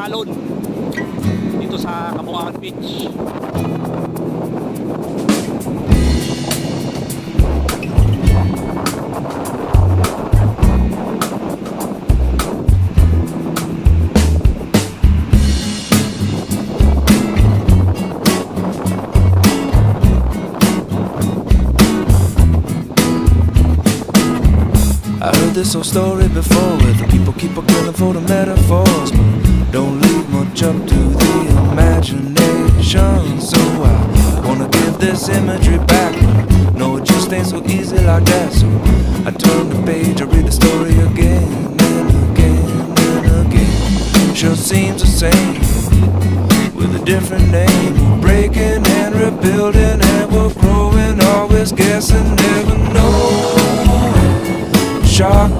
alon dito sa Kabuangan Beach. I heard this old story before, where the people keep on killing for the metaphors, but don't leave much up to the imagination. So I wanna give this imagery back, but no, it just ain't so easy like that. So I turn the page, I read the story again and again and again. Sure seems the same, with a different name. We're breaking and rebuilding, and we're growing, always guessing, never know. Shark